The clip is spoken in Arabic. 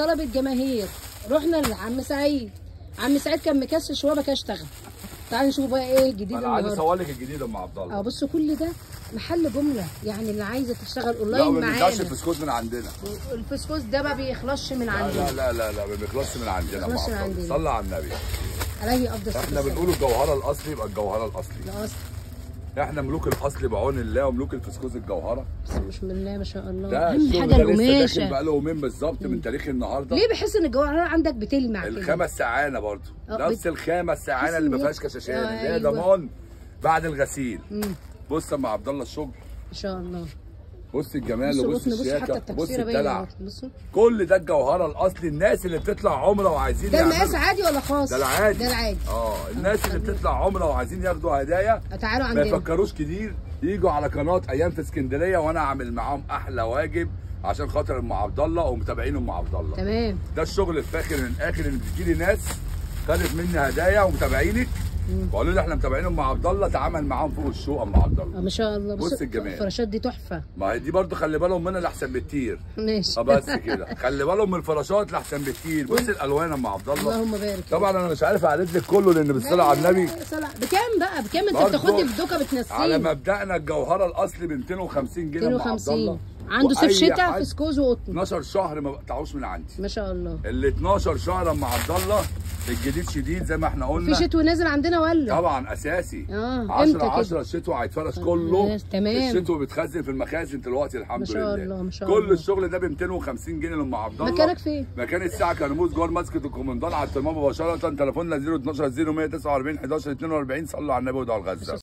طلب الجماهير رحنا لعم سعيد. عم سعيد كان مكسر شويه بقى اشتغل. تعالوا نشوفوا بقى ايه الجديد انا عايز اصور لك الجديد يا ام عبد الله. بصوا كل ده محل جمله، يعني اللي عايزه تشتغل اونلاين معانا. معانا. لا ما بنبيعش الفسكوس من عندنا. الفسكوس ده ما بيخلصش من عندنا. لا ما بيخلصش من عندنا. ما بيخلصش من عندنا. صلى على النبي. عليه افضل صلاه. احنا بنقول الجوهره الاصلي يبقى الجوهره الاصلي. الاصل. احنا ملوك الاصل بعون الله وملوك الفسكوس الجوهره. بسم الله ما شاء الله. ده اهم حاجه القماشه. لسه داخل بقى له يومين بالظبط من تاريخ النهارده. ليه بحس ان الجوهره عندك بتلمع كده؟ الخامه السعانه برضه نفس الخامه السعانه اللي ما فيهاش كشاشات اللي هي أيوة. ضمان بعد الغسيل. بص يا ام عبد الله الشغل ان شاء الله. بص الجمال وبص الشياكه بص الدلع. كل ده الجوهره الاصلي. الناس اللي بتطلع عمره وعايزين ده المقاس عادي ولا خاص؟ ده العادي. ده العادي. الناس اللي بتطلع عمره وعايزين ياخدوا هدايا تعالوا عندنا، ما يفكروش كتير، يجوا على قناه ايام في اسكندريه وانا اعمل معاهم احلى واجب عشان خاطر ام عبد الله ومتابعين ام عبد الله. تمام. ده الشغل الفاخر من الاخر ان بتجيلي ناس خدت مني هدايا ومتابعينك وقالوا لي احنا متابعين ام عبد الله، تعامل معاهم فوق الشوق ام عبد الله. ما شاء الله. بص الجمال. الفراشات دي تحفه. ما هي دي برضه خلي بالهم منها الاحسن بكتير. ماشي. بس كده خلي بالهم من الفراشات الاحسن بكتير. بص الالوان يا ام عبد الله. اللهم بارك. طبعا انا مش عارف اعرض لك كله لان بالصلاه على النبي. بكام بقى؟ بكام انت بتاخدني في دوكه بتنسيني؟ على مبدأنا الجوهره الاصلي ب 250 جنيه. 250 عنده صيف شتاء فسكوز وقطن. 12 شهر ما بقطعوش من عندي. ما شاء الله. ال 12 شهر ام عبد الله الجديد شديد زي ما احنا قلنا. في شتوي نازل عندنا ولا؟ طبعا اساسي. 10 الشتوي هيتفرش كله. تمام. الشتوي بيتخزن في المخازن دلوقتي الحمد لله. ما شاء الله ما شاء الله. كل الشغل ده ب 250 جنيه لام عبد الله. مكانك فين؟ مكان الساعه كرموز جوه مسجد الكومندان على التليفون مباشره. تليفوننا 012 0149 11 42. صلوا على النبي ودعوا الغزه.